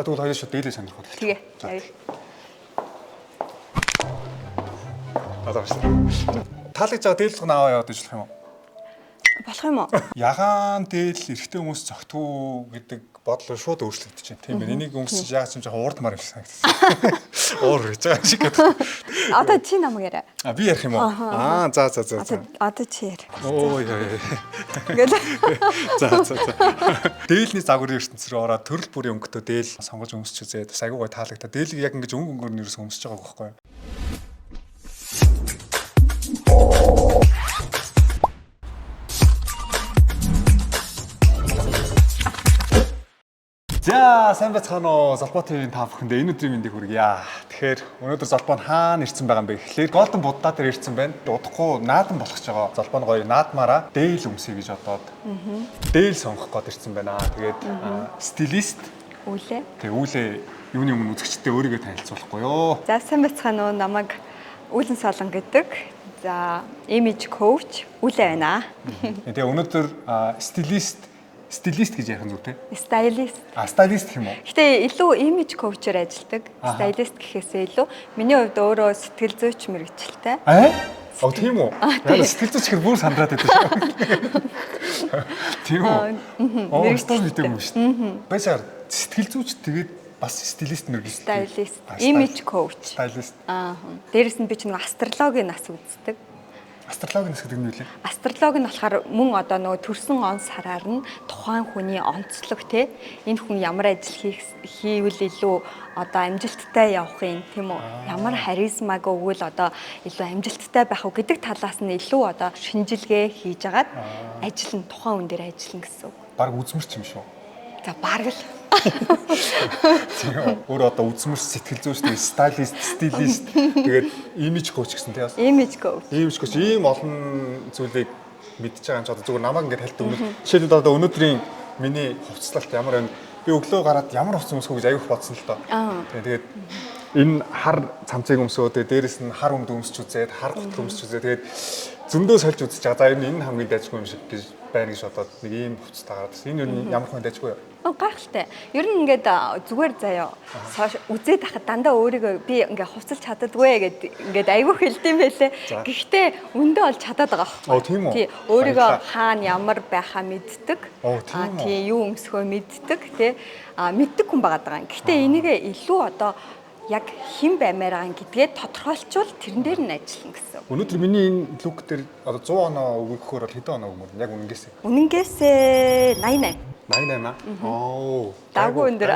Тэгвэл хоёул шууд дээлээ сонирхол. Тэгээ. Таалагдж байгаа дээлх нь аваа яваад ижлэх юм уу? Болох юм уу? Ягаан дээл эрэгтэй хүмүүс зогтуу гэдэг бодол шууд өөрчлөгдөж байна. Тийм ээ. Энийг өмсөж яагаад ч юм жоохон уурдмаар юм шиг санагдсан. Уур гэж байгаа шиг гэдэг. Одоо чи намайг яриа. Би ярих юм уу? За. Одоо чи яар. Оо яа. Ингээл. За. Дээлний загварын ертөнц рүү ороод төрөл бүрийн өнгөтэй дээл сонгож өмсч үзээд бас айгуу гой таалагдаа. Дээлийг яг ингэж өнгөөр нэрээс өмсөж байгааг байхгүй юу? За сайн байцгаана уу Золбоо ТV-ийн та бүхэндээ энэ өдрийн мэндийг хүргье. Тэгэхээр өнөөдөр Золбоо нь хаана ирсэн байгаа юм бэ гэхлээр Голден Будда дээр ирсэн байна. Удахгүй наадан болох ч байгаа. Золбоо нь гоё наадмаараа дээл өмсөе гэж бодоод дээл сонгох гээд ирсэн байна. Тэгээд стилист Үлээ. Тэгээ үүлээ юуны өмнө үзэгчтэй өөрийгөө танилцуулахгүй юу? За сайн байцгаана уу намайг Үүлэн Солон гэдэг. За имиж коуч Үлээ байна. Тэгээ өнөөдөр стилист гэж ярих нь зүйтэй. Стайлист. Стайлист гэх юм уу? Гэтэ илүү имиж коучээр ажилладаг. Стайлист гэхээсээ илүү миний хувьд өөрөө сэтгэл зүйч мэрэгчлээ. Тийм үү? Яг сэтгэл зүйч гэхэр бүр сандраад байдаг шүү. Тийм үү? Мэрэгчлээ гэдэг юм шүү дээ. Баясаар сэтгэл зүйч тэгээд бас стилист мэрэгчлээ. Стайлист. Имиж коуч. Стайлист. Дээрэс нь би ч нэг астрологийн нас үздэг. Астрологийн нас гэдэг нь юу вэ? Астролог нь болохоор мөн одоо нөгөө төрсөн он сараар нь тухайн хүний онцлог те энэ хүн ямар ажил хийвэл илүү одоо амжилттай явахын тийм үү ямар харизмаг өгвөл одоо илүү амжилттай байх уу гэдэг талаас нь илүү одоо шинжилгээ хийж агаад ажил нь тухайн хүн дээр ажиллана гэсэн үг. Бараг үзмэрч юм шүү. За бараг л. Өөр одоо үзмэрч сэтгэл зүйчтэй стайлист, стилист тэгээд имиж коуч гэсэн тийм бас. Имиж коуч. Имиж коуч ийм олон зүйлийг мэдж байгаа юм чи одоо зүгээр намайг ингээд хальт өгнө. Жишээлбэл одоо өнөөдрийн миний хувцаслалт ямар байна? Би өглөө гараад ямар хувцас өмсөх гэж аяух бодсон л доо. Тэгээд энэ хар цамцыг өмсөө тэгээд дээрэс нь хар өмд өмсч үзээд хар гутал өмсч үзээд тэгээд зөндөө сольж үзэж байгаа. За энэ хамгийн дайжгүй юм шиг гэж байна гэж бодоод нэг ийм хувцастай гараад байна. Энэ юу ямар хүн дайжгүй юу? Гайхалтай. Ер нь ингээд зүгээр заяа үзээд хахад дандаа өөрийгөө би ингээд хувцалж чаддаггүй гэд ингээд айгүй хэлдэм байлээ. Гэхдээ өндөө олж чадаад байгаа. Тийм үү? Тий. Өөрийгөө хаана ямар байхаа мэддэг. Тий, юу өмсөхөө мэддэг, тий. Мэддэг хүн байгаа. Гэхдээ энийгээ илүү одоо яг хэн баймаар байгаа гэдгээ тодорхойлчвал тэрэн дээр нь ажиллана гэсэн. Өнөөдөр миний энэ лук дээр одоо 100 оноо өгөхөөр хэдэн оноо өгмөр яг үнэнгээсээ? Үнэнгээсээ 88. 88 аа. Дагуу өндөр.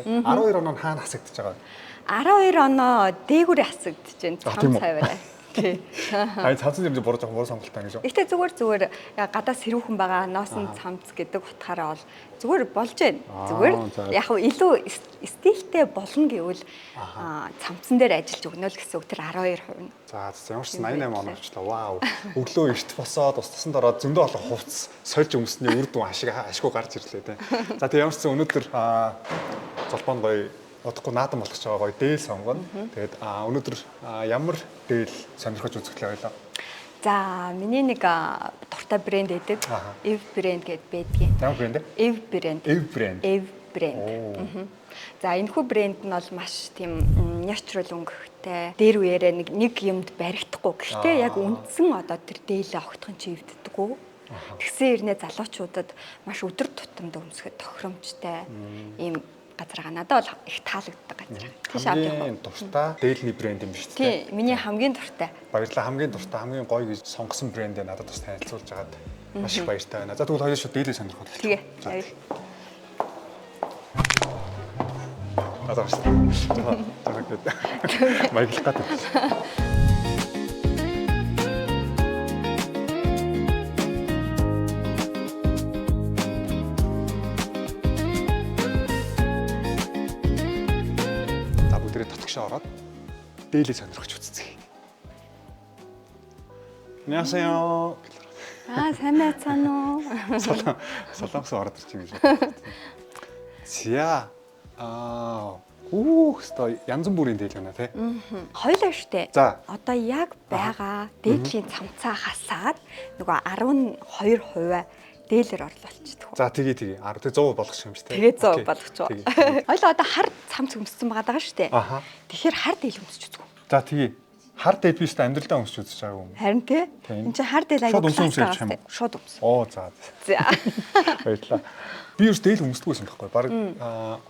12 оноо хаана хасагдчихж байгаа? 12 оноо дээгүүрээ хасагдчихж байна. Цам цаваараа. Тий. Цамцын юм буруу сонголт байна гэж. Гэтэ зүгээр гадаас хэрүүхэн байгаа носон цамц гэдэг утгаараа бол зүгээр болж байна. Зүгээр яг илүү стилтэй болно гэвэл цамцан дээр ажиллаж өгнө л гэсэн үг тэр 12%. За ямар ч 88 оноо очлаа. Вау. Өглөө эрт босоод ус-тасанд ороод зөндөө олон хувцас сольж өмсөний үр дүн ашгүй гарч ирлээ те. За тэг ямар ч өнөөдөр Золбоо нь гоё удахгүй наадан болох ч байгаа гоё дээл сонгоно. Тэгээд өнөөдөр ямар дээл сонирхож үзэх вэ ойлоо? За миний нэг дуртай брэнд байдаг. Ev брэнд гэдээ байдгийн. Ямар брэнд вэ? Ev брэнд. Ev брэнд. За энэхүү брэнд нь бол маш тийм natural өнгөтэй. Дээр үеэрээ нэг юмд баригдахгүй. Гэхдээ яг үндсэн одоо тэр дээлээ огтхон чивддэггүй. Тэгсэн хэрнээ залуучуудад маш өдөр тутамд өмсөхөд тохиромжтой ийм газар надад бол их таалагддаг газар. Тийш хамгийн дуртай дээлний брэнд юм шүү Тий, дээ. миний хамгийн дуртай. Баярлалаа. Хамгийн дуртай, хамгийн гоё гэж сонгосон брэндээ надад бас танилцуулж агаад маш их баяртай байна. За тэгвэл хоёул шууд дээлээ сонирхол. Тэгээ. Одоо маяглах гэдэг. ороод дээлээ сонирхож үзье. 안녕하세요. сайн байцгаана уу? Солонгос ороод ирчих юм шиг. Зя. Хөстой янз бүрийн дээл байна тий. Хоёлаа штэ. За. Одоо яг байгаа дээдлийн цамцаа хасаад нөгөө 12% дээлэр орлуулчихдаг. За тэгээ. Тэгээ 100 болгох юм шүү дээ. Тэгээ 100 болгоч. Хоёлоо одоо хар цамц өмссөн байгаа шүү дээ. Тэгэхээр хар дээл өмсч үзгүй. За тэгээ. Хар дээл биш та амьдралдаа өмсч үзэж байгаа юм. Харин тий. Энд чинь хар дээл аягүй шууд өмс. Оо за. За. Баярлалаа. Би юу дээл өмсдөггүй юм байхгүй. Бараг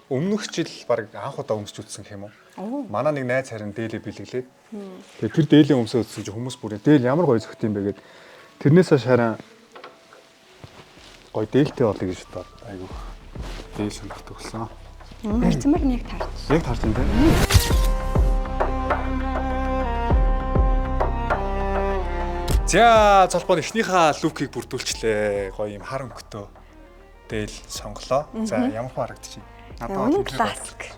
өмнөх жил бараг анх удаа өмсч үзсэн юм уу? Манай нэг найз харин дээлээ бэлэглээд. Тэгээ тэр дээлээ өмсөө үзсэн чинь хүмүүс бүрээ дээл ямар гоё зөгт юм бэ гэд тэрнээс хойш харин гоё дээлтэй болъё гэж бод. Айгу. Дeel сонирхдаг болсон. Харцмар нэг таарч. Яг таарч юм байна. За залбар эхнийхээ лукийг бүрдүүлчлээ. Гоё юм хар өнгөтэй дээл сонголоо. За ямар харагдчих. Надад классик.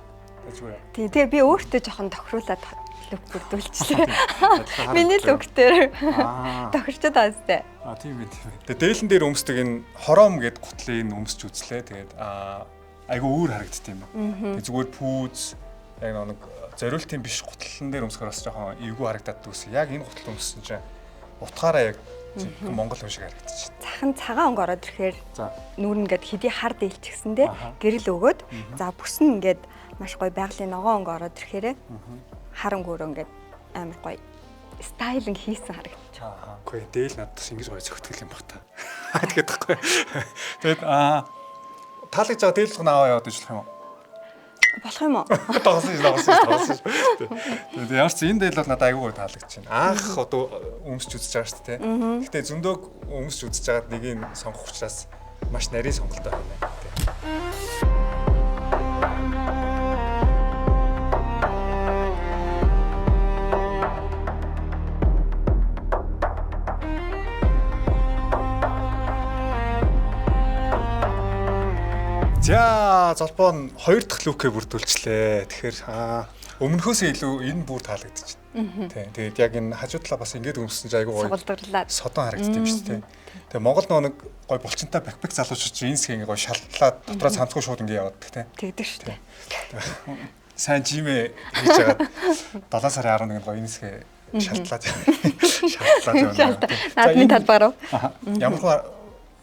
Тэгээ би өөртөө жоохон тохируулаад лук бүрдүүлчихлээ. Миний лук дээр тохирчод байстай. Тийм ээ. Тэгээ дээлэн дээр өмсдөг энэ хором гэд гутлыг өмсч үзлээ. Тэгээд айгу өөр харагдт юм. Тэгээ зүгээр пүүз яг нэг зориултын биш гутлан дээр өмсгөр бас жоохон эвгүй харагдаад дүүсэн. Яг энэ гутал өмссөн чинь утгаараа яг Монгол хүн шиг харагдчих. Цахан цагаан өнгө ороод ирэхээр нүүр ингээд хэдий хар дээлчихсэндээ гэрэл өгөөд за бүс нь ингээд маш гоё байгалийн ногоон өнгө ороод ирэхээр хар өнгөөр ингээд амар гоё стайлинг хийсэн харагдчих. Үгүй дээл надад ингэж гоё зөгтгөл юм баг та. Тэгээд тахгүй. Тэгээд таалагдж байгаа дээл рүү аваа яваад ижлэх юм уу? Болох юм уу? Тоглосон. Тэгээд ямар ч энэ дээл бол надад айгүй гоё таалагдж байна. Анх одоо өмсч үзэж байгаа шүү дээ. Гэтэ зөндөг өмсч үзэж байгаад нэгийг сонгох учраас маш нарийн сонголттой байна. За залбоо 2 дахь лукээ бүрдүүлчлээ. Тэгэхээр өмнөхөөсөө илүү энэ бүр таалагдчих. Тийм. Тэгээд яг энэ хажуу талаа бас ингэж өмссөн ч айгүй гоё. Содон харагддаг юм шүү дээ. Тэгээд Монгол нэг гоё булчинтай бакбек залуучууд чинь энэ схийг гоё шалтлаад дотроо цамцгүй шууд ингэ яваад тийм. Тэгдэг шүү дээ. Сайн жимээ хийж агаад 7 сарын 11-нд гоё энэ схийг шалтлаад явна. Наадмын талбаар уу? Ямар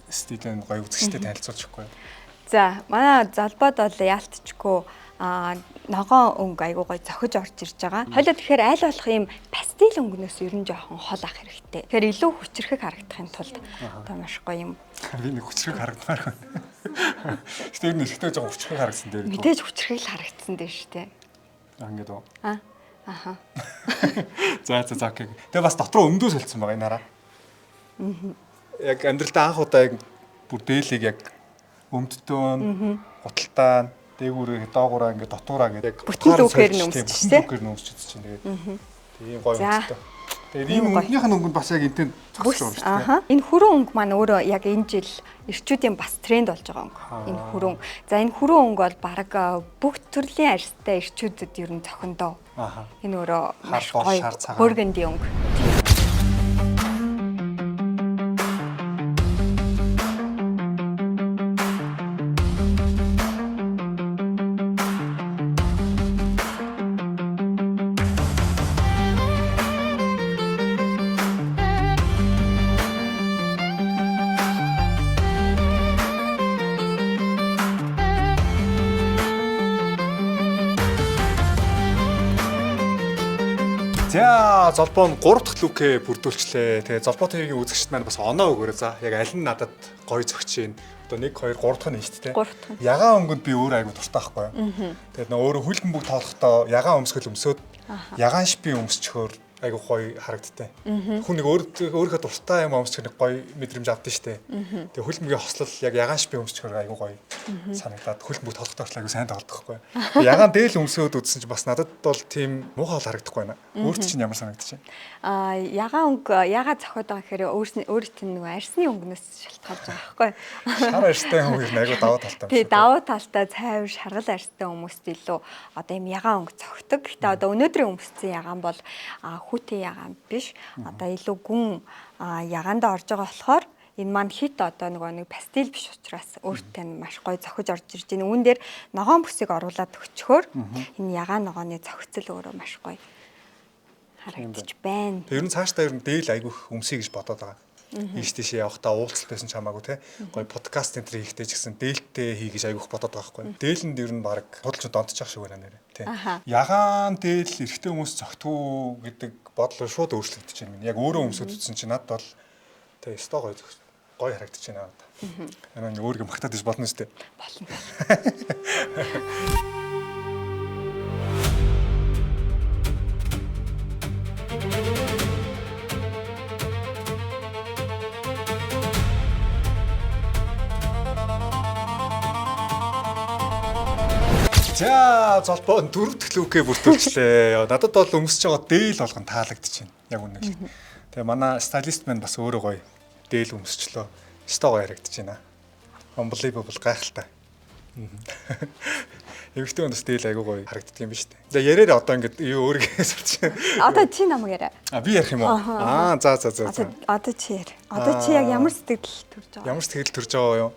стилийн гоё үзэгчтэй танилцуулж өгөхгүй. За манай залбаад бол яалтчгүй ногоон өнгө айгуу гой зохиж орж ирж байгаа. Хойлоо тэгэхээр аль болох юм пастел өнгөнөөс ер нь жоохон хол ах хэрэгтэй. Тэгэхээр илүү хүчрэхэг харагдахын тулд одоо маш гоё юм. Би нэг хүчрэг харагдмаар байна. Гэтэ энэ ихтэй жоохон хүчрэг харагдсан дээр. Мэдээж хүчрэг л харагдсан дээр шүү дээ. Ингээд үү. Аха. За окей. Тэгээ бас дотроо өмдөө солилцсон байгаа энэ хараа. Яг амьдралдаа анх удаа яг бүр дээлийг яг өмдтөөн, гуталтаа, дээгүүрээ, доогуураа ингээд дотуураа гэдэг. Бүтэн лүүхээр нь өмсчихсэн. Бүтэн лүүхээр нь өмсчихсэн чинь тэгээд тийм гоё өмстэй. Тэгээд ийм өнгөнийх нь өнгөнд бас яг энтэй зогсож байгаа юм шүү дээ. Энэ хүрэн өнгө маань өөрөө яг энэ жил эрчүүдийн бас тренд болж байгаа өнгө. Энэ хүрэн. За энэ хүрэн өнгө бол баг бүх төрлийн арьстай эрчүүдэд ер нь зохиндоо. Энэ өөрөө маш гоё хөргөндий өнгө. За золбоо нь 3 дахь лукээ бүрдүүлчлээ. Тэгээ золбоо төвийн үзэгчд маань бас оноо өгөөрэй. За яг аль нь надад гоё зөгч юм. Одоо 1 2 3 дахь нь шүү дээ. 3 дахь. Ягаан өнгөнд би өөр айгу дуртай байхгүй юу? Тэгээд нөө өөрөө хүлгэн бүгд тоолохдоо ягаан өмсгөл өмсөд ягаан шипийн өмсчхөөр айгу гоё харагдтыг. Хүн нэг өөрийнхөө дуртай юм өмсчих нэг гоё мэдрэмж авдсан шүү дээ. Тэгээ хөлбөмбөгийн хослол яг ягаан шипийн өмсчхөөр айгу гоё санагдаад хөлбөмбөг тоолохдоо айгу сайн тоглохгүй. Ягаан дээл өмсөөд үзсэн чинь бас надад бол тийм муухай харагдахгүй байна. Өөрт чинь ямар санагдчих? Ягаан өнгө ягаа зохиод байгаа гэхээр өөрт нь нэг арьсны өнгнөөс шалтгаалж байгаа байхгүй. Шар арьстай хүмүүс айгу даваа талтай. Тэгээ даваа талтай цайвар шаргал арьстай хүмүүст илүү одоо юм ягаан өнгө зохидог. Гэтэ одоо өнөөдрийн өмссөн ягаан бол хүүтэн ягаан биш. Одоо илүү гүн ягаандаа орж байгаа болохоор энэ маань хит одоо нэг пастел биш учраас өөртөө маш гоё зохиж орж ирж байна. Үүн дээр ногоон бүсийг оруулаад өчгөөр энэ ягаан ногооны зохицол өөрөө маш гоё харагдаж байна. Ер нь цаашдаа ер нь дээл айгүйх өмсөе гэж бодоод байгаа. Ийш тийшээ явахдаа уулзалт байсан ч хамаагүй те. Гоё подкаст энэ төр хийхдээ ч гэсэн дээлтэй хий гэж айгүйх бодоод байгаа байхгүй. Дээлэнд ер нь баг худалчууд онцчих шиг байна нэрэ. Тэ. Ягаан дээл эрэгтэй хүмүүс зогтуу гэдэг бодлоо шууд өөрчлөгдөж байна. Яг өөрөө өмсөд утсан чинь надад бол тэ өстой гоё харагдаж байна. Манай өөргөө магтаад иж болно шүү дээ. Болно. За золбоо 4 дахь лүкээ бүртгүүлчлээ. Надад бол өмсөж байгаа дээл болгон таалагдчихэв. Яг үнэ л. Тэгээ манай стайлист маань бас өөрөө гоё дээл өмсчлөө. Өстой гоё харагдаж байна. Unbelievable гайхалтай. Эвэгтэй хүнс дээл айгуу гоё харагддаг юм биш үү? За яриараа одоо ингээд юу өөрийгөө сурч. Одоо чи намайг яриа. Би ярих юм уу? За. Одоо чи яар. Одоо чи яг ямар сэтгэл төрж байгаа? Ямар сэтгэл төрж байгаа юу?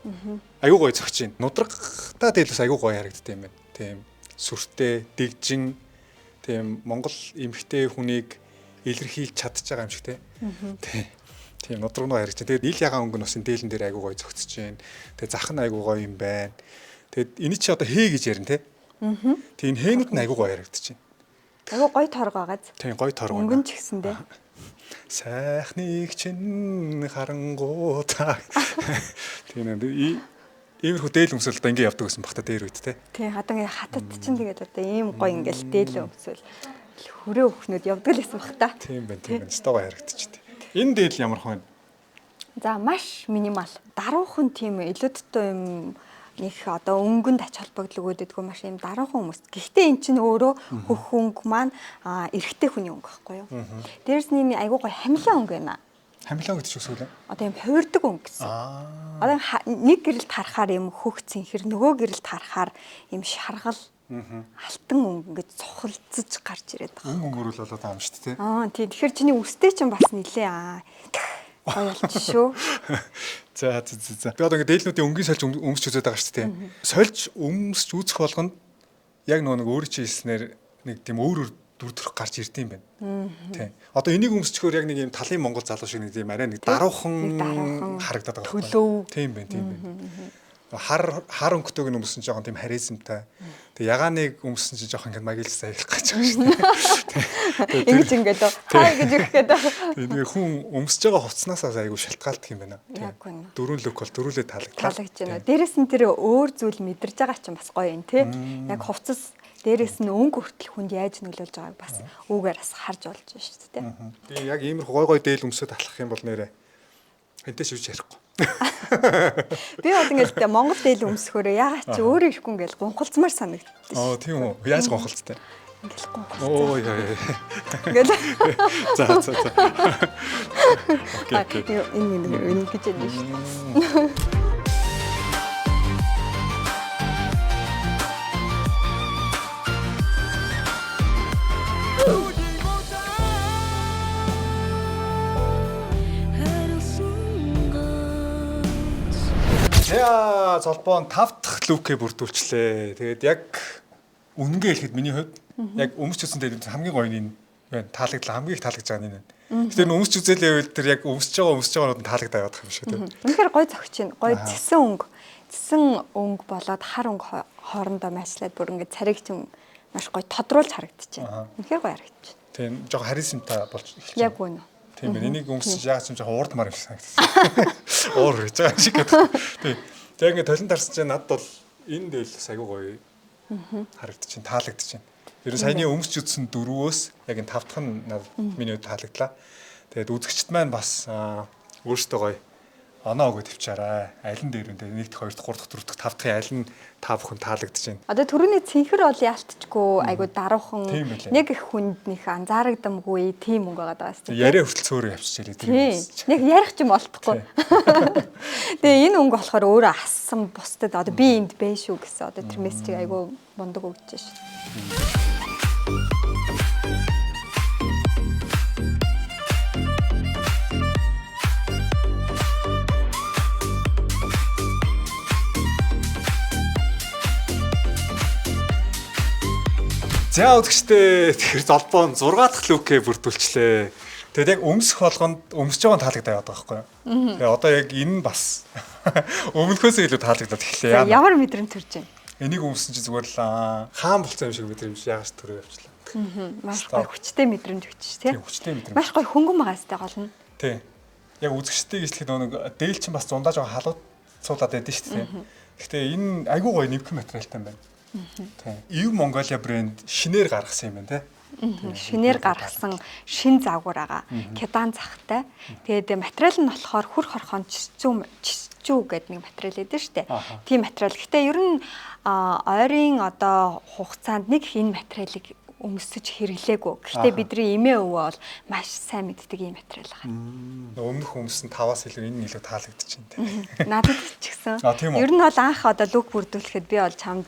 Айгуу гоё зөгч чинь. Нудрагтай дээл бас айгуу гоё харагддаг юм байна. Тийм сүртэй, дэгжин, тийм Монгол эмэгтэй хүнийг илэрхийлж чадчих байгаа юм шиг тийм нудрагнуу харагдаж. Тэгээд ил ягаан өнгө нь бас энэ дээлэн дээр айгуу гоё зөгцөж байна. Тэгээд зах нь айгуу гоё юм байна. Тэгээд эний чи одоо хээ гэж ярина те. Тийм хээнүүд нь айгуу гоё харагдаж байна. Айгуу гоё торг байгааз. Тийм гоё торг. Өнгөн ч гэсэндээ. Сайхныг чинь харангуутаа. Тийм ээ. Иймэрхүү дээл өмсөл одоо ингэ явдаг гэсэн бахта дээр үед те. Тий, одоо ингээ хатад чинь тэгээд одоо ийм гоё ингээл дээл өмсөл хүрээ өхнөд явдаг л гэсэн бахта. Тийм байна. Стого харагдчих. Энэ дээл ямар хүн? За маш минимал. Даруухан тийм илүүдтэй юм нэг одоо өнгөнд ач холбогдол өгөөдөггүй маш юм даруухан хүмүүс. Гэхдээ эн чинь өөрөө хөх өнгө маань эрэгтэй хүний өнгө байхгүй юу? Дээрс нь айгуу гоё хамлын өнгө байна. Хамлаа гэдэг ч үсвэлээ. Одоо юм хувирдаг өнгө гэсэн. Одоо нэг гэрэлд харахаар юм хөх цэнхэр, нөгөө гэрэлд харахаар юм шаргал алтан өнгө ингэж цухалцаж гарч ирээд байгаа. Өнгөрөл болоод байгаа юм шүү дээ. Тийм. Тэгэхээр чиний үстэй чинь бас нилээ гоё болчих шүү. За. Би одоо ингэ дээлнүүдийн өнгийн сольж өмсч үзээд байгаа шүү дээ. Сольж өмсч үзэх болгонд яг нэг өөрөө чи хэлснээр нэг тийм өөр дүр төрх гарч ирд юм байна. Тийм. Одоо энийг өмсчихөөр яг нэг юм талын монгол залуу шиг нэг тийм арай нэг даруухан харагдаад байгаа байхгүй. Тийм байна. Хар өнгөтэйг нь өмсөн жоохон тийм харизмтай. Тэгээ ягааныг өмсөн чинь жоохон ингэ магилс аялах гэж байгаа шүү дээ. Ингэж ингээд хай гэж ирэх гэдэг. Тэгээ хүн өмсөж байгаа хувцаснаас айгүй шалтгаалдаг юм байна. Яг үнэ. Дөрвөн лүк бол дөрвөлээ таалагдж байна. Дээрээс нь тэр өөр зүйл мэдэрж байгаа чинь бас гоё юм тий. Яг хувцас дээрээс нь өнгө хүртэл хүнд яаж нөлөөлж байгааг бас үүгээр бас харж болж байна шүү дээ. Би яг иймэрхүү гой дээл өмсөд алхах юм бол нэрэ хэнтэй шивж ярихгүй. Би бол ингээд Монгол дээл өмсөхөөрөө ягаад ч өөрөө ирэхгүй ингээд гонхолцмаар санагддаг. Тийм үү? Яаж гонхолцтой? Ингээд гонхолцтой. Яа. Ингээд. За. Окей. Энэ гэж байна шүү дээ. За золбоон 5 дахь лүкээ бүрдүүлчлээ. Тэгээд яг үнэнгээ хэлэхэд миний хувьд яг өмсч үзсэн дээр хамгийн гоё нь байна. Таалагдлаа хамгийн их таалагдж байгаа нь энэ. Тэгэхээр өмсч үзээлээ үйл тэр яг өмсч байгаанууд нь таалагдаад явах юм шүү дээ. Үнэхээр гоё зөгч чинь. Гоё цэсэн өнгө. Цэсэн өнгө болоод хар өнгө хоорондоо майслаад бүр ингээд цариг чинь маш гоё тодруулж харагдчихэв. Үнэхээр гоё харагдчих. Тийм жоохон харизмтай болж эхэлж байна. Яг үнэ. Тийм ээ. Энийг өмсөж яагаад ч жоохон уурдмаар юм шиг санагдсан. Уур гэж байгаа шиг гэдэг. Тийм. Тэгээ ингээд толон тарсан чинь надад бол энэ дээл бас айгүй гоё харагдчихэв, таалагдчихэв. Ер нь саяны өмсч үзсэн дөрвөөс яг энэ 5 дахь нь надад миний хувьд таалагдлаа. Тэгээд үзэгчд маань бас өөрсдөө гоё оноо өгөө төвчээрэй. Аль нь дээр вэ? 1 дахь, 2 дахь, 3 дахь, 4 дахь, 5 дахь аль нь та бүхэн таалагдж байна. Одоо түрүүний цэнхэр бол яалтчгүй айгу даруухан нэг их хүнд нөх анзаарагдамгүй тийм өнгө байгаа даа. Яриа хүртэл цөөрөө явчихжээ тийм. Нэг ярих ч юм болтохгүй. Тэгээ энэ өнгө болохоор өөрөө ассан бусдад одоо би энд бэ шүү гэсэн одоо тэр мессежийг айгу мундаг өгч шүү. За үзэгчдээ тэгэхээр золбоон 6 дахь лүкээ бүрдүүлчлээ. Тэгээд яг өмсөх болгонд өмсөж байгаа нь таалагдаад байгаа байхгүй юу? Тэгээ одоо яг энэ бас өмнөхөөс илүү таалагдаад эхлэе. Ямар мэдрэмж төрж байна? Энийг өмсөн чи зүгээр л хаан болцсон юм шиг мэдрэмж яагаш төрөө явчлаа. Маш гоё хүчтэй мэдрэмж өгч тий. Хүчтэй мэдрэмж. Маш гоё хөнгөн байгаа сте гол нь. Тий. Яг үзэгчтэй гэжлэхэд нэг дээл чинь бас зундаа жоо халууд цуулаад байдсан шүү дээ. Гэхдээ энэ айгүй гоё нэмэх материалтай юм байна. Тий. Ив Mongolia брэнд шинээр гаргасан юм байна тий. Шинээр гаргасан шин завгуур байгаа. Кедан захтай. Тэгээд материал нь болохоор хөр хорхон чичүү гэдэг нэг материал байдаг шүү дээ. Тийм материал. Гэхдээ ер нь ойрын одоо хугацаанд нэг энэ материалыг өмсөж хэрэглээгүй. Гэхдээ бидний эмээ өвөө бол маш сайн мэддэг ийм материал байгаа. Өмнөх өмсөн 5-аас илүү энэ илүү таалагдчихээн тий. Надад ч гэсэн. Ер нь бол анх одоо луг бүрдүүлэхэд би бол чамд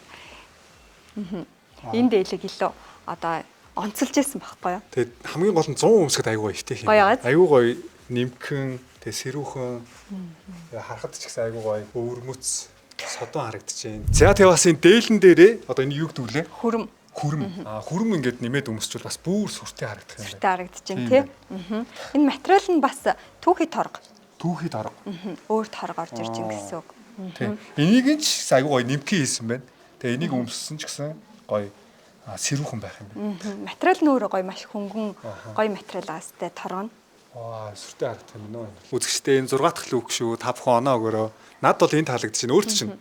энэ дээлэг илүү одоо онцолж байсан байхгүй юу? Тэгээд хамгийн гол нь 100 өмсгöd айгүй гоё ихтэй юм. Айгүй гоё нимхэн, тэгээд сэрүүхэн. Харахад ч гэсэн айгүй гоё өвөрмөц содон харагдчихээн. За тэгээд бас энэ дээлэн дээрээ одоо энэ юу гэдүүлээ? Хүрм. Хүрм ингээд нэмээд өмсчүүл бас бүр сүртэй харагдах юм байна. Сүртэй харагдчихээн тий. Энэ материал нь бас түүхий торго. Түүхий торго. Өөр торго орж ирж байгаа гэсэн үг. Тий. Энийг ч айгүй гоё нэмхэн хийсэн байна. Тэгээ энийг өмссөн ч гэсэн гоё сэрүүхэн байх юм байна. Материал нь өөрөө гоё маш хөнгөн гоё материал аастай торгоно. Сүртэй харагдах юм нөө. Үзэгчтэй энэ 6 дахь лүк шүү. 5 хон оноо өгөрөө. Над бол энэ таалагдчих чинь өөрт чинь.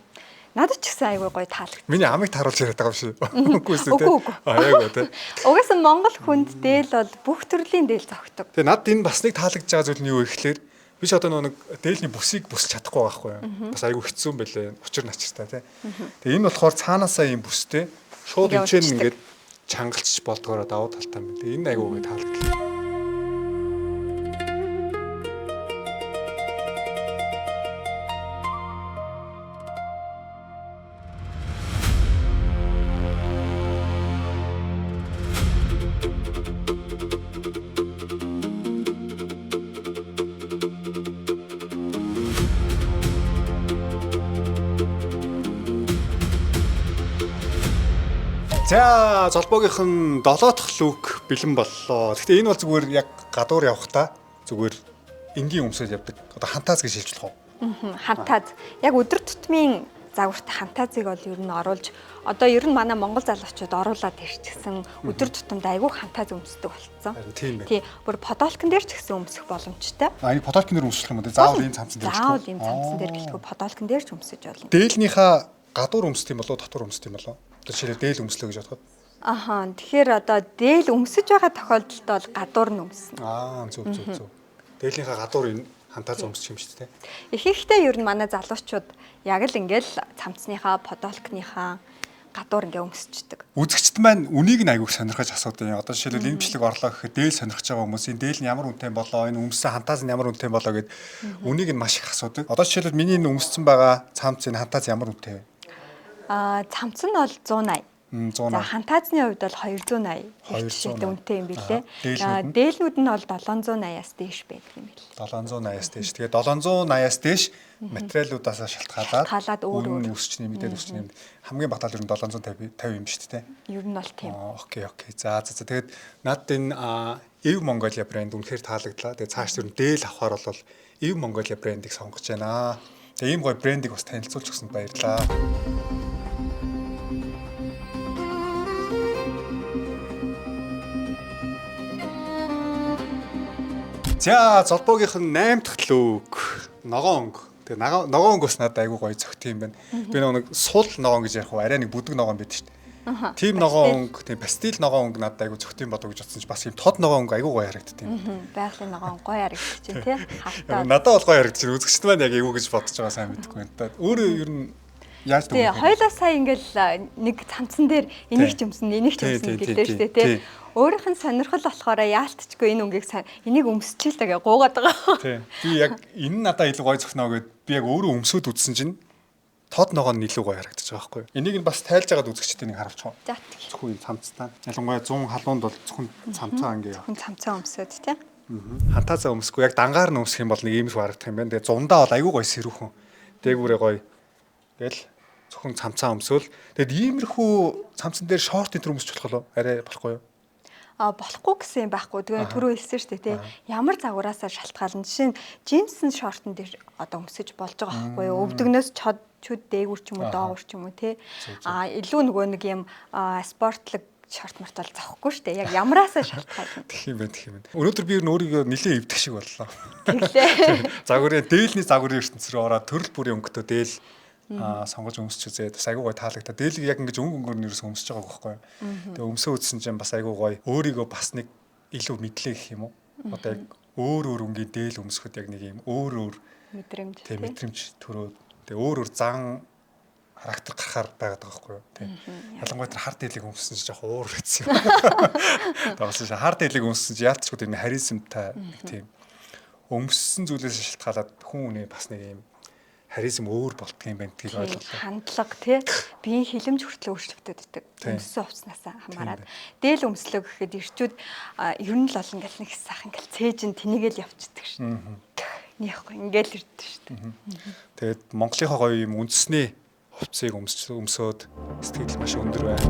Надад ч гэсэн айгүй гоё таалагд. Миний амыг тааруулж яриад байгаа юм шиг. Үгүй ээ тий. Яг гоо тий. Угаасаа Монгол хүнд дээл бол бүх төрлийн дээл зогтдог. Тэгээ над энэ бас нэг таалагдж байгаа зүйл нь юу вэ гэхээр биш одоо нэг дээлний бүсийг бүсч чадахгүй байхгүй юу. Бас айгүй хэцүү юм байлээ. Учир начиртай тий. Тэгээ энэ болохоор цаанаасаа ийм бүстэй шууд энэчэн ингээд чангалч болдгоороо давуу талтай юм. Тэгээ энэ айгүй гоё таалагдлаа. За золбоогийнх нь 7 дахь лүк бэлэн боллоо. Гэхдээ энэ бол зүгээр яг гадуур явахдаа зүгээр энгийн өмсөж явдаг. Одоо хантаз гэж хэлжлэх үү? Хантаз. Яг өдөр тутмын загварт хантазыг бол ер нь оруулж одоо ер нь манай монгол залуучууд оруулаад ирчихсэн өдөр тутамд айгүй хантаз өмсдөг болцсон. Тийм бай. Тий. Бүр подолкон дээр ч гэсэн өмсөх боломжтой. Энэ подолкон дээр өмсөх юм уу? Заавал энэ цамцсан дээр. Заавал энэ цамцсан дээр гэлтгүй подолкон дээр ч өмсөж болно. Дээлнийхээ гадуур өмсдөг юм болоо дотор өмсдөг юм болоо? Жишээлбэл дээл өмслөө гэж бодоход. Тэгэхээр одоо дээл өмсөж байгаа тохиолдолд бол гадуур нь өмснө. Зөв. Дээлнийхээ гадуур энэ хантаз өмсчих юм шүү дээ. Ихэнхдээ ер нь манай залуучууд яг л ингээл цамцныхаа, подолкныхаа гадуур ингээ өмсчдөг. Үзэгчд маань үнийг нь айгүйх сонирхож асуудаг. Одоо жишээлбэл энэ бичлэг орлоо гэхэд дээл сонирхож байгаа хүмүүс энэ дээл нь ямар үнэтэй болоо, энэ өмссөн хантаз нь ямар үнэтэй болоо гэд үнийг нь маш их асуудаг. Одоо жишээлбэл миний энэ өмссөн байгаа цамц энэ хантаз ямар үнэтэй вэ? Цамц нь бол 180. За хантаазны хувьд бол 280 жишээтэй үнэтэй юм билээ. Дээлнүүд нь бол 780-аас дээш байдаг юм билээ. 780-аас дээш. Тэгээ 780-аас дээш материалуудаас шалтгаалаад өөр өсч нэмээд хамгийн батал ер нь 750 юм шүү дээ. Ер нь бол тийм. Окей. За. Тэгээд надад энэ Ив Mongolia брэнд үнэхээр таалагдлаа. Тэгээ цааш ер нь дээл авахаар бол Ив Mongolia брэндийг сонгож байна. Тэгээ ийм гоё брэндийг бас танилцуулж өгсөнд баярлалаа. За золбоогийнх нь 8 дахь лүк ногоон өнгө. Тэгээ ногоон өнгө бас надад айгүй гоё зөгт юм байна. Би нэг сул ногоон гэж ярих уу арай нэг бүдэг ногоон байдаг шүү дээ. Тим ногоон өнгө, тийм пастил ногоон өнгө надад айгүй зөгт юм болоо гэж бодсон чи бас юм тод ногоон өнгө айгүй гоё харагддаг юм. Байгалийн ногоон гоё харагдчих чинь тий. Халтаа. Надад бол гоё харагдчих. Үзэгчд маань яг эйгүү гэж бодож байгаа сайн мэдэхгүй байна. Өөрөө ер нь яаж дээ. Тий, хоёлаа сая ингээл нэг цамцсан дээр энийг ч өмсөн гэлээ шүү дээ тий. Өөрийнх нь сонирхол болохоор яалтчгүй энэ өнгийг энийг өмсчихэл тагээ гуугаад байгаа. Тий. Би яг энэ надад илүү гоё зөвхнөө гэд би яг өөрөө өмсөд үзсэн чинь тод ногоон илүү гоё харагдаж байгаа байхгүй юу. Энийг нь бас тайлж агаад үзэгчтэй нэг харуулчих уу. За. Зөвхөн цамцтай. Ялангуяа 100 халуунд бол зөвхөн цамцаа ингээ. Зөвхөн цамцаа өмсөд тий. Хантаазаа өмсөхгүй яг дангаар нь өмсөх юм бол нэг иймэрхүү харагдах юм байна. Тэгээ зундаа бол айгүй гоё сэрүүхэн. Дээгүүрээ гоё. Тэгэл зөвхөн цамцаа өмсөөл. Тэгэд иймэрхүү цамцан дээр шорт энэ төр өмсч болох болоо арай болохгүй юу? болохгүй гэсэн юм байхгүй. Тэгээ түрүү хэлсэн шүү дээ тий. Ямар загвараасаа шалтгаална. Жишээ нь джинсэн шортон дээр одоо өмсөж болж байгаа байхгүй юу? Өвдөгнөөс чуд дээгүр ч юм уу доогүр ч юм уу тий. Илүү нөгөө нэг юм спортлог шорт мартал зовхгүй шүү дээ. Яг ямараасаа шалтгаална. Тэгэх юм байна. Өнөөдөр би өөрийгөө нэлээд эвдэх шиг боллоо. Тэглээ. Загварын дээлний загварын ертөнц рүү ороод төрөл бүрийн өнгөтэй дээл сонгож өмсч үзээд бас айгуу гоё таалагдаа. Дээлийг яг ингэж өнгөөр нэрээс өмсөж байгаа байхгүй юу. Тэгээ өмсөө үзсэн чинь бас айгуу гоё. Өөрийгөө бас нэг илүү мэдлээ гэх юм уу. Одоо яг өөр өнгийн дээл өмсөхөд яг нэг юм өөр мэдрэмж тийм мэдрэмж төрөөд тэгээ өөр зан характер гарахаар байгаад байгаа байхгүй юу. Тийм. Ялангуяа тэр хар дээлийг өмссөн чинь жоохон уур гэсэн юм. Тэгсэн чинь хар дээлийг өмссөн чинь яалтчгүй тийм харизмтай нэг тийм өмссөн зүйлээс шалтгаалаад хүн үнэ бас нэг юм харизм өөр болтго юм байна гэдгийг ойлголоо. Хандлага тий биеийн хилэмж хүртэл өөрчлөгдөд идэг. Өмссөн хувцаснаас хамаарат. Дээл өмслөө гэхэд ирчүүд ер нь л олон гэл нэг сайхан гэл цээж нь тэнийгэл явчихдаг шин. Нийхгүй ингээл ирдэг шүү дээ. Тэгээд Монголынхаа гоё юм үндэсний хувцсыг өмсөөд сэтгэл маш өндөр байна.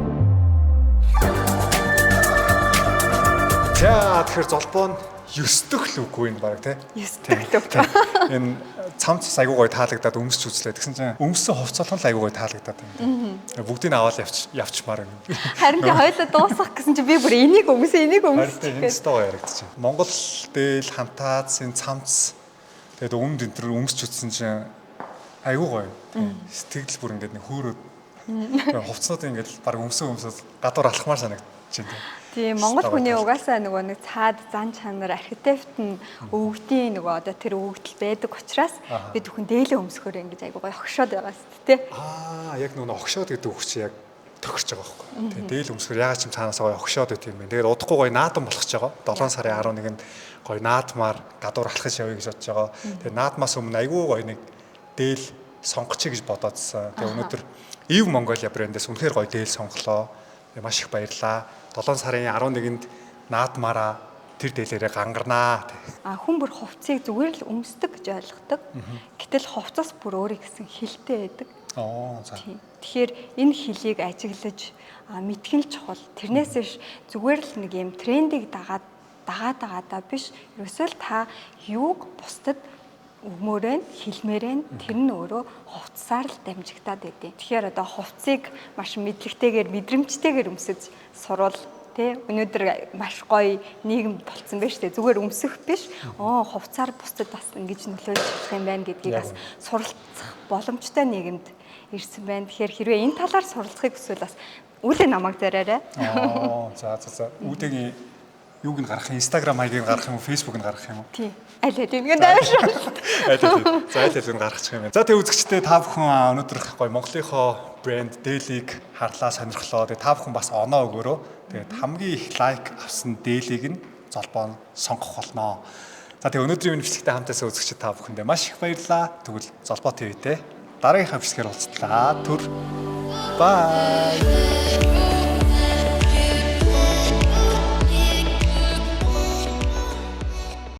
За тэгэхээр золбоо нь 9 дэх л үгүй энэ баг тий. 9 дэх л. Энэ цамц айгуу гоё таалагдаад өмсч үзлээ. Тэгсэн чинь өмссөн хувцалган л айгуу гоё таалагдаад байна. Бүгдийг нь аваад явчмаар байна. Харин би хоёулаа дуусгах гэсэн чинь би бүр энийг энийг өмсөж энэ стоо яригдчих. Монгол дээл хантаац энэ цамц тэгээд өмнөд энэ төр өмсч үзсэн чинь айгуу гоё. Сэтгэл бүр ингээд нэг хөөрөөд хувцсууд ингээд баг өмсөөд гадуур алхмаар санагдаж байна. Тийм Монгол хүний угаасаа нөгөө нэг цаад зан чанар архитект нь өвгдийн нөгөө одоо тэр өвгдөл байдаг учраас би бүхэн дээлээ өмсөхөөр ингэж айгуу гоё огшоод байгаа шүү дээ. Яг нөгөө огшоод гэдэг үг чи яг тохирч байгаа байхгүй. Тэгээ дээл өмсөхөөр ягаад ч юм цаанаас гоё огшоод байт юм бэ. Тэгээд удахгүй гоё наадам болох ч байгаа. 7 сарын 11-нд гоё наадмаар гадуур алхаж явъя гэж бодож байгаа. Тэгээд наадмаас өмнө айгуу гоё нэг дээл сонгочих гэж бодоодсэн. Тэгээ өнөөдөр Ив Mongolia брэндээс үнэхээр гоё дээл сонголоо. Маш их баярлаа. 7 сарын 11-нд наадмаараа тэр дээлээрээ гангарнаа. Хүн бүр хувцсыг зүгээр л өмсдөг гэж ойлгодог. Гэтэл хувцас бүр өөрийн гэсэн хилтэй байдаг. За. Тэгэхээр энэ хилийг ажиглаж мэдгэн чухал. Тэрнээс зүгээр л нэг юм трендийг дагаадаа биш. Ерөөсөө л та юуг бусдад өгмөөрэн хилмээрэн тэр нь өөрөө хувцсаар л дамжигдаад байдیں۔ Тэгэхээр одоо хувцсыг маш мэдлэгтэйгээр мэдрэмжтэйгээр өмсөж сурвал тий өнөөдөр маш гоё нийгэм болцсон байж тээ зүгээр өмсөх биш хувцсаар бусдад бас ингэж нөлөөлж болох юм байна гэдгийг бас суралцах боломжтой нийгэмд ирсэн байна. Тэгэхээр хэрвээ энэ талаар суралцахыг хүсвэл бас үүлээ намайг зараарай. За. Үүдгийн юуг нь гаргах юм? Instagram хаягийг гаргах юм уу? Facebook-ыг гаргах юм уу? Тий. Аль хэдийн дэвшээ. За аль хэдийн гаргачих юм байна. За тэгээ үзэгчдээ та бүхэн өнөөдөр гоё Монголынхоо брэнд Дээлийг харлаа сонирхлоо. Тэгээ та бүхэн бас оноо өгөөрөө. Тэгээд хамгийн их лайк авсан Дээлийг нь золбоо нь сонгох болноо. За тэгээ өнөөдрийн бичлэгтээ хамтаасаа үзэгчд та бүхэндээ маш их баярлалаа. Тэгвэл Золбоо ТV-тэй дараагийнхаа бичлэгээр уулзлаа. Бай.